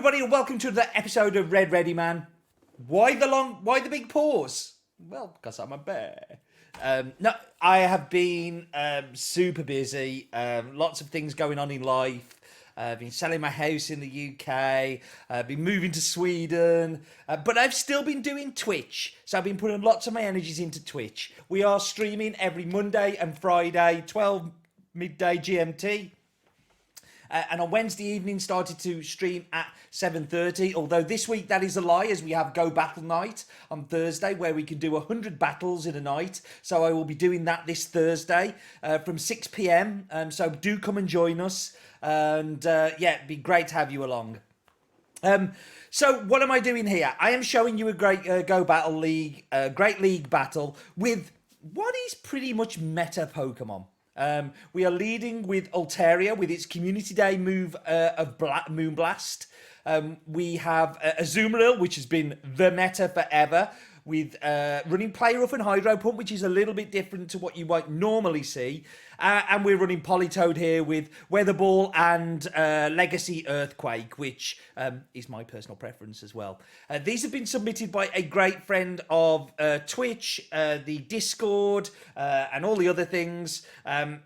everybody, and welcome to the episode of RedReadyman. Why the big pause? Well, because I'm a bear. No, I have been super busy. Lots of things going on in life. I've been selling my house in the UK. I've been moving to Sweden. But I've still been doing Twitch. So I've been putting lots of my energies into Twitch. We are streaming every Monday and Friday, 12 midday GMT. And on Wednesday evening started to stream at 7:30. Although this week that is a lie, as we have Go Battle Night on Thursday, where we can do 100 battles in a night. So I will be doing that this Thursday from 6 p.m. So do come and join us. And yeah, it'd be great to have you along. So what am I doing here? I am showing you a great Go Battle League, great league battle with what is pretty much meta Pokemon. We are leading with Alteria with its Community Day move of Moonblast. We have Azumaril, which has been the meta forever, with running Play Rough and Hydro Pump, which is a little bit different to what you might normally see. And we're running Politoad here with Weather Ball and Legacy Earthquake, which is my personal preference as well. These have been submitted by a great friend of Twitch, the Discord, and all the other things,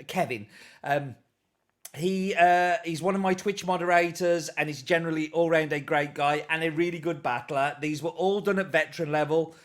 Kevin. He's one of my Twitch moderators, and he's generally all-round a great guy and a really good battler. These were all done at veteran level,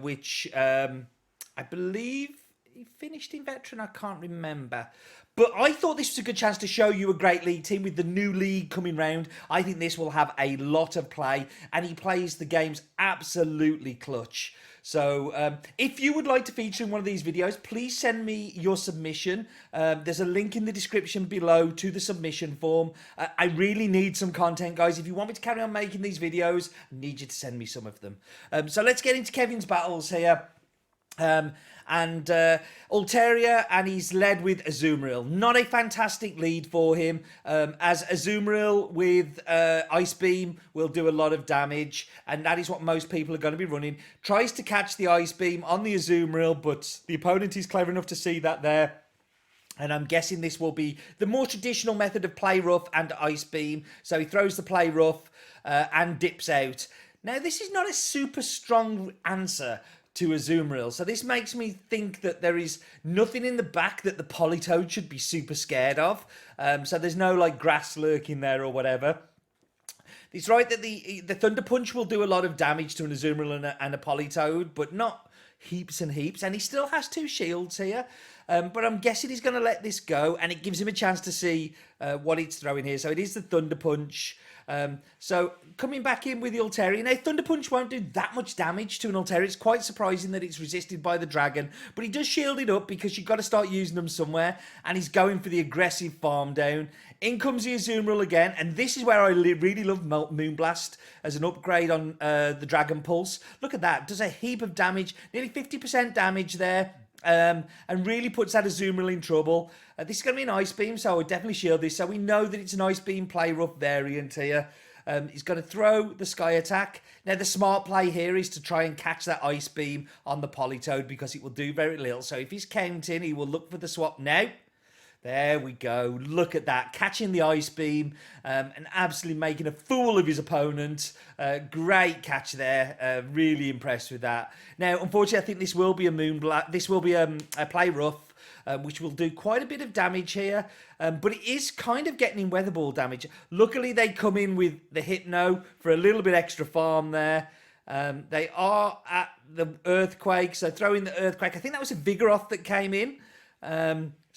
which I believe he finished in veteran. I can't remember. But I thought this was a good chance to show you a great league team with the new league coming round. I think this will have a lot of play, and he plays the games absolutely clutch. So if you would like to feature in one of these videos, please send me your submission. There's a link in the description below to the submission form. I really need some content, guys. If you want me to carry on making these videos, I need you to send me some of them. So let's get into Kevin's battles here. Alteria, and he's led with Azumaril. Not a fantastic lead for him, as Azumaril with Ice Beam will do a lot of damage, and that is what most people are going to be running. Tries to catch the Ice Beam on the Azumaril, but the opponent is clever enough to see that there. And I'm guessing this will be the more traditional method of Play Rough and Ice Beam. So he throws the Play Rough and dips out. Now, this is not a super strong answer to Azumaril. So this makes me think that there is nothing in the back that the Politoad should be super scared of. So there's no like grass lurking there or whatever. It's right that the Thunder Punch will do a lot of damage to an Azumaril and a Politoad, but not heaps and heaps. And he still has 2 shields here. But I'm guessing he's going to let this go, and it gives him a chance to see what it's throwing here. So it is the Thunder Punch. So coming back in with the Alteria. Now, Thunder Punch won't do that much damage to an Alteria. It's quite surprising that it's resisted by the Dragon, but he does shield it up because you've got to start using them somewhere, and he's going for the aggressive farm down. In comes the Azumaril again, and this is where I really love Moonblast as an upgrade on the Dragon Pulse. Look at that. Does a heap of damage, nearly 50% damage there. And really puts that Azumaril in trouble. This is going to be an Ice Beam, so I would definitely shield this. So we know that it's an Ice Beam Play Rough variant here. He's going to throw the Sky Attack. Now, the smart play here is to try and catch that Ice Beam on the Politoad because it will do very little. So if he's counting, he will look for the swap now. There we go. Look at that. Catching the Ice Beam and absolutely making a fool of his opponent. Great catch there. Really impressed with that. Now, unfortunately, I think this will be a Moonblast. This will be a Play Rough, which will do quite a bit of damage here. But it is kind of getting in Weather Ball damage. Luckily, they come in with the Hypno for a little bit extra farm there. They are at the Earthquake, so throw in the Earthquake. I think that was a Vigoroth that came in.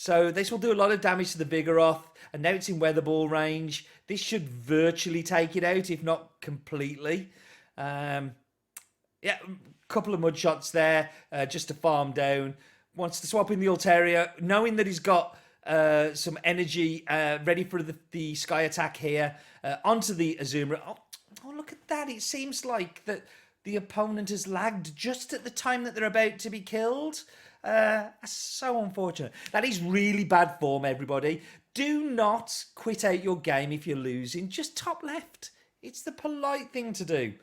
So this will do a lot of damage to the Vigoroth, and now it's in Weather Ball range. This should virtually take it out, if not completely. Yeah, a couple of mud shots there, just to farm down. Wants to swap in the Alteria, knowing that he's got some energy ready for the Sky Attack here, onto the Azumaril. Oh, look at that. It seems like that the opponent has lagged just at the time that they're about to be killed. That's so unfortunate. That is really bad form, everybody. Do not quit out your game if you're losing. Just top left. It's the polite thing to do.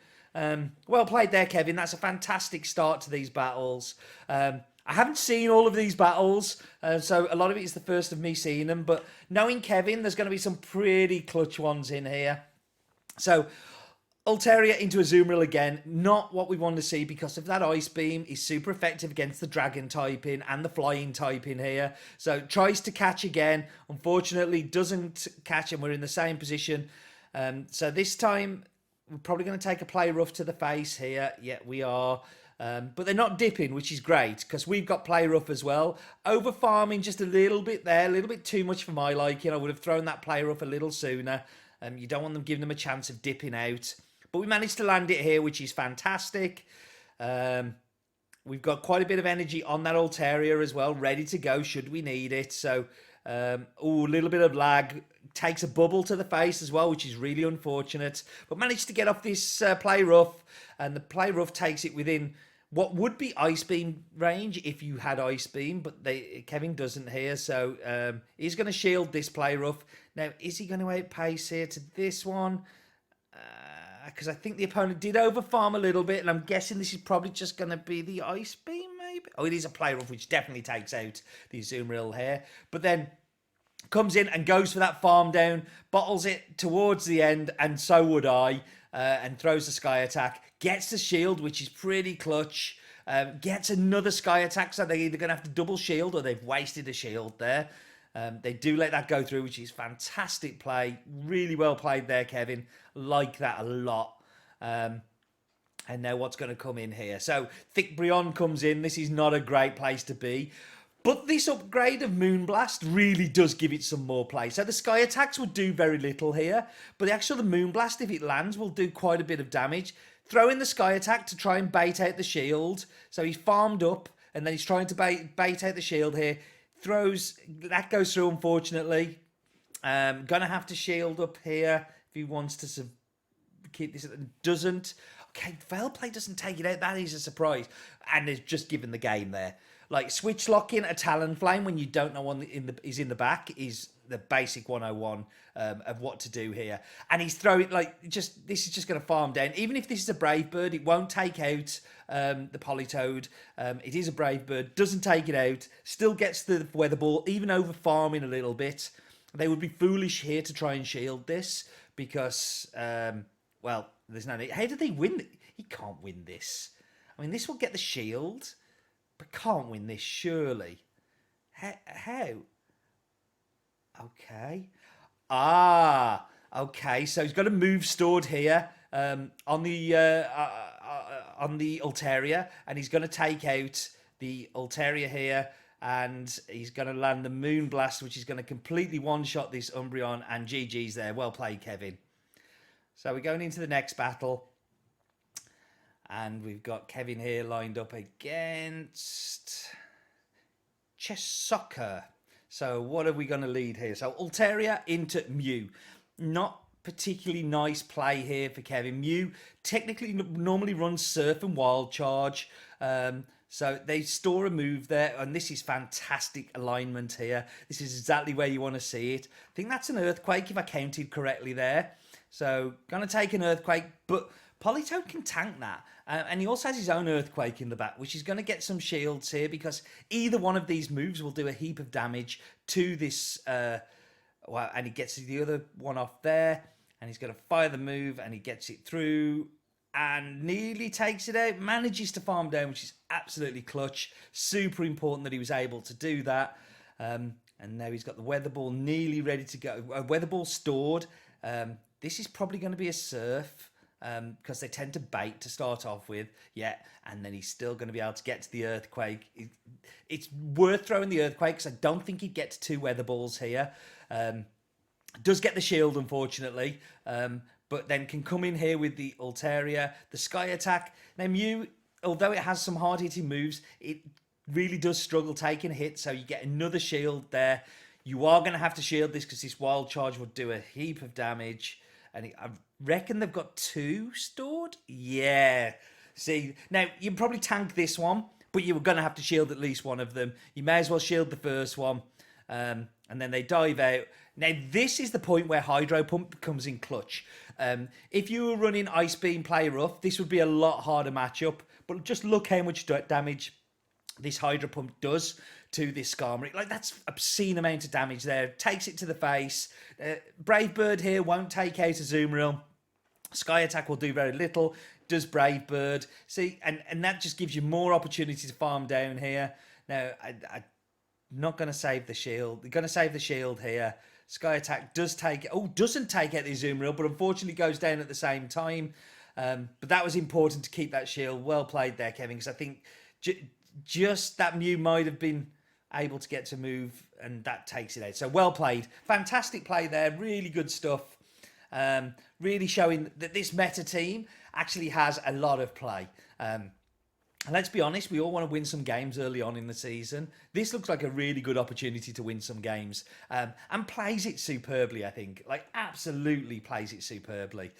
Well played there, Kevin. That's a fantastic start to these battles. I haven't seen all of these battles, so a lot of it is the first of me seeing them. But knowing Kevin, there's going to be some pretty clutch ones in here. So Alteria into Azumarill again, not what we want to see because of that Ice Beam is super effective against the Dragon typing and the Flying typing here. So tries to catch again, unfortunately doesn't catch, and we're in the same position. So this time we're probably going to take a Play Rough to the face here. Yeah, we are. But they're not dipping, which is great because we've got Play Rough as well. Over farming just a little bit there, a little bit too much for my liking. I would have thrown that Play Rough a little sooner. You don't want them giving them a chance of dipping out. But we managed to land it here, which is fantastic. We've got quite a bit of energy on that Alteria as well, ready to go should we need it. So, a little bit of lag. Takes a bubble to the face as well, which is really unfortunate. But managed to get off this Play Rough, and the Play Rough takes it within what would be Ice Beam range if you had Ice Beam, but Kevin doesn't here. So, he's going to shield this Play Rough. Now, is he going to outpace here to this one? Because I think the opponent did overfarm a little bit, and I'm guessing this is probably just going to be the Ice Beam, maybe? Oh, it is a Play Rough, which definitely takes out the Azumarill here. But then comes in and goes for that farm down, bottles it towards the end, and so would I, and throws the Sky Attack. Gets the shield, which is pretty clutch. Gets another Sky Attack, so they're either going to have to double shield or they've wasted a shield there. They do let that go through, which is fantastic play. Really well played there, Kevin. Like that a lot. And now what's going to come in here? So Thick Brionne comes in. This is not a great place to be. But this upgrade of Moonblast really does give it some more play. So the Sky Attacks would do very little here. But the Moonblast, if it lands, will do quite a bit of damage. Throw in the Sky Attack to try and bait out the shield. So he's farmed up, and then he's trying to bait out the shield here. That goes through, unfortunately. Gonna have to shield up here if he wants to keep this. Doesn't. Okay, Veil Play doesn't take it out. That is a surprise. And it's just given the game there. Like, switch locking a Talonflame when you don't know one is in the back is the basic 101 of what to do here. And he's throwing, this is just going to farm down. Even if this is a Brave Bird, it won't take out the Politoad. It is a Brave Bird, doesn't take it out, still gets the Weather Ball, even over farming a little bit. They would be foolish here to try and shield this because, there's no need. How did they win? He can't win this. I mean, this will get the shield, but can't win this, surely. How? Okay. Okay. So he's got a move stored here on the Alteria, and he's going to take out the Alteria here, and he's going to land the Moonblast, which is going to completely one-shot this Umbreon, and GG's there. Well played, Kevin. So we're going into the next battle. And we've got Kevin here lined up against Chessocker. So what are we going to lead here? So Alteria into Mew. Not particularly nice play here for Kevin. Mew technically normally runs Surf and Wild Charge. So they store a move there. And this is fantastic alignment here. This is exactly where you want to see it. I think that's an Earthquake if I counted correctly there. So going to take an Earthquake. But Politoad can tank that. And he also has his own Earthquake in the back, which is going to get some shields here because either one of these moves will do a heap of damage to this. And he gets the other one off there. And he's going to fire the move and he gets it through and nearly takes it out. Manages to farm down, which is absolutely clutch. Super important that he was able to do that. And now he's got the Weather Ball nearly ready to go. A Weather Ball stored. This is probably going to be a Surf. Because they tend to bait to start off with. Yeah, and then he's still going to be able to get to the Earthquake. It's worth throwing the Earthquake because I don't think he'd get to 2 Weather Balls here. Does get the shield, unfortunately. But then can come in here with the Alteria, the Sky Attack. Now Mew, although it has some hard-hitting moves, it really does struggle taking a hit. So you get another shield there. You are going to have to shield this because this Wild Charge will do a heap of damage. And I reckon they've got 2 stored. Yeah. See, now you can probably tank this one, but you were going to have to shield at least one of them. You may as well shield the first one. And then they dive out. Now, this is the point where Hydro Pump comes in clutch. If you were running Ice Beam Play Rough, this would be a lot harder matchup. But just look how much damage this Hydro Pump does to this Skarmory. Like, that's obscene amount of damage there. Takes it to the face. Brave Bird here won't take out Azumarill. Sky Attack will do very little. Does Brave Bird. See, and that just gives you more opportunity to farm down here. Now, I'm not going to save the shield. They're going to save the shield here. Sky Attack doesn't take out the Azumaril, but unfortunately goes down at the same time. But that was important to keep that shield. Well played there, Kevin, because I think just that Mew might have been able to get to move, and that takes it out. So well played. Fantastic play there. Really good stuff. Really showing that this meta team actually has a lot of play. And let's be honest, we all want to win some games early on in the season. This looks like a really good opportunity to win some games. And plays it superbly, I think. Like, absolutely plays it superbly.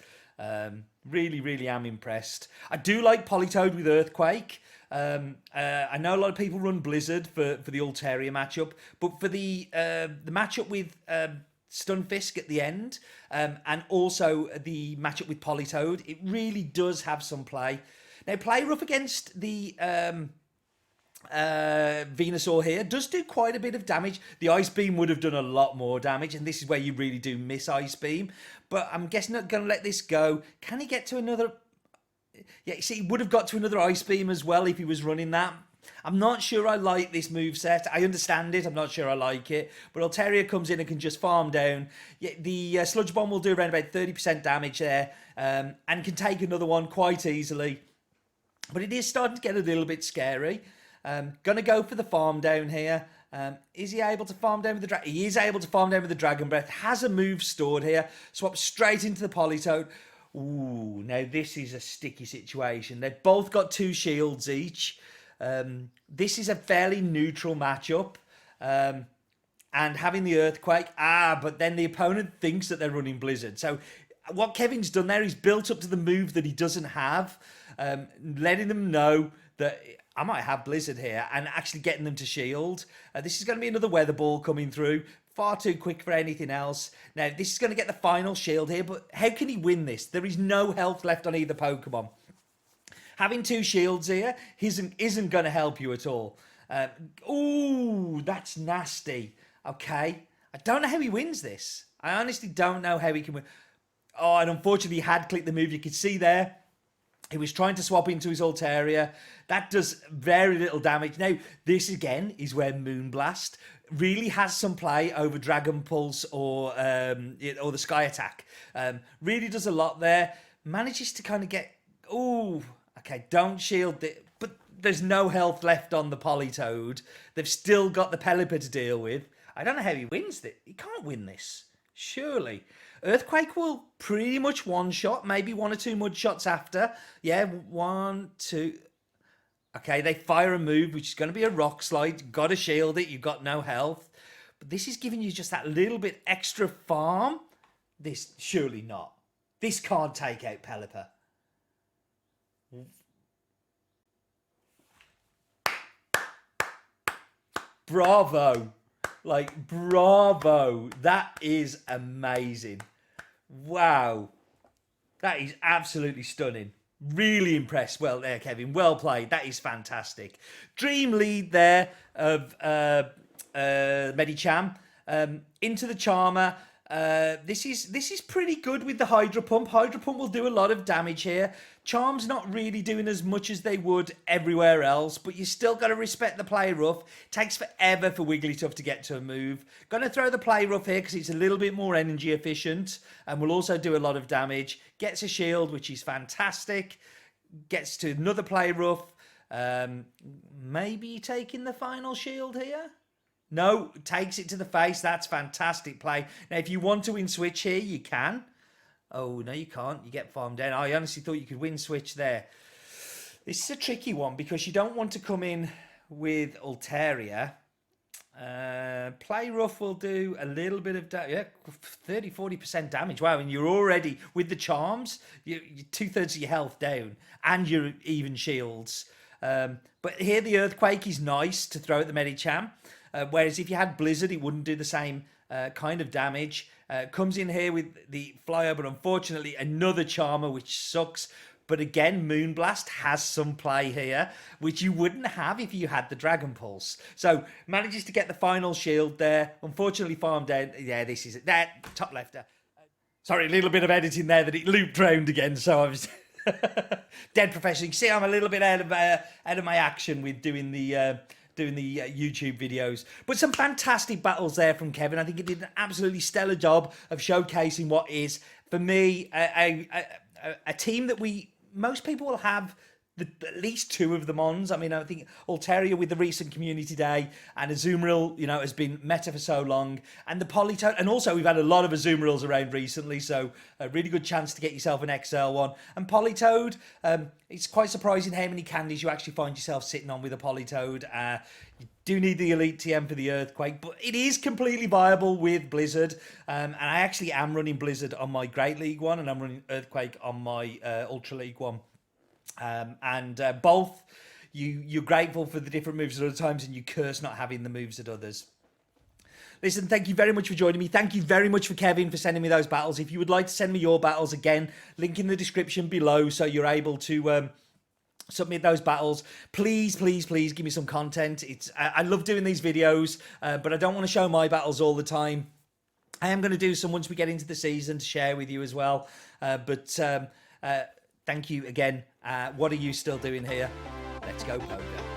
Really, really am impressed. I do like Politoad with Earthquake. I know a lot of people run Blizzard for the Alteria matchup, but for the matchup with Stunfisk at the end, and also the matchup with Politoad, it really does have some play. Now, play rough against the Venusaur here does do quite a bit of damage. The Ice Beam would have done a lot more damage, and this is where you really do miss Ice Beam. But I'm guessing not going to let this go. Can he get to another? Yeah, see, he would have got to another Ice Beam as well if he was running that. I'm not sure I like this moveset. I understand it. I'm not sure I like it. But Alteria comes in and can just farm down. Yeah, the Sludge Bomb will do around about 30% damage there, and can take another one quite easily. But it is starting to get a little bit scary. Gonna go for the farm down here. Is he able to farm down with the dragon? He is able to farm down with the Dragon Breath. Has a move stored here. Swap straight into the Politoad. Ooh, now this is a sticky situation. They've both got 2 shields each. This is a fairly neutral matchup. And having the Earthquake, but then the opponent thinks that they're running Blizzard. So what Kevin's done there is built up to the move that he doesn't have, letting them know that I might have Blizzard here, and actually getting them to shield. This is going to be another Weather Ball coming through. Far too quick for anything else. Now, this is going to get the final shield here, but how can he win this? There is no health left on either Pokemon. Having 2 shields here isn't going to help you at all. Ooh, that's nasty. Okay. I don't know how he wins this. I honestly don't know how he can win. Oh, and unfortunately, he had clicked the move. You could see there. He was trying to swap into his Alteria. That does very little damage. Now, this again is where Moonblast really has some play over Dragon Pulse or the Sky Attack. Really does a lot there. Manages to kind of get... Ooh, okay, don't shield it. But there's no health left on the Politoad. They've still got the Pelipper to deal with. I don't know how he wins this. He can't win this. Surely. Earthquake will pretty much one-shot, maybe 1 or 2 mud shots after. Yeah, 1, 2... Okay, they fire a move, which is going to be a Rock Slide. You've got to shield it. You've got no health. But this is giving you just that little bit extra farm. This, surely not. This can't take out Pelipper. Bravo. Like, bravo. That is amazing. Wow. That is absolutely stunning. Really impressed. Well, there, Kevin. Well played. That is fantastic. Dream lead there of Medicham. Into the Charmer. This is pretty good with the Hydro Pump. Hydro Pump will do a lot of damage here. Charm's not really doing as much as they would everywhere else, but you still got to respect the play rough. Takes forever for Wigglytuff to get to a move. Going to throw the play rough here because it's a little bit more energy efficient and will also do a lot of damage. Gets a shield, which is fantastic. Gets to another play rough. Maybe taking the final shield here? No, takes it to the face. That's fantastic play. Now, if you want to win switch here, you can. Oh, no, you can't. You get farmed down. I honestly thought you could win switch there. This is a tricky one because you don't want to come in with Alteria. Play rough will do a little bit of damage. Yeah, 30-40% damage. Wow, and you're already, with the charms, you're 2/3 of your health down and you're even shields. But here the Earthquake is nice to throw at the Medicham. Whereas if you had Blizzard, it wouldn't do the same kind of damage. Comes in here with the Flyer, but unfortunately another Charmer, which sucks. But again, Moonblast has some play here, which you wouldn't have if you had the Dragon Pulse. So manages to get the final shield there. Unfortunately farmed down. Yeah, this is it. That top lefter. Sorry, a little bit of editing there that it looped round again, so I was dead professional. You can see I'm a little bit out of my action with doing the YouTube videos. But some fantastic battles there from Kevin. I think he did an absolutely stellar job of showcasing what is, for me, a team that most people will have at least two of them on. I mean, I think Alteria with the recent Community Day, and azumaril, has been meta for so long, and the politoad, and also we've had a lot of azumarils around recently, so a really good chance to get yourself an XL one. And politoad, it's quite surprising how many candies you actually find yourself sitting on with a politoad. You do need the Elite TM for the Earthquake, but it is completely viable with Blizzard. And I actually am running Blizzard on my Great League one, and I'm running Earthquake on my Ultra League one. Both, you're grateful for the different moves at other times, and you curse not having the moves at others. Listen, thank you very much for joining me. Thank you very much for Kevin for sending me those battles. If you would like to send me your battles, again, link in the description below so you're able to submit those battles. Please give me some content. I love doing these videos, but I don't want to show my battles all the time. I am going to do some once we get into the season to share with you as well. Thank you again. What are you still doing here? Let's go poker.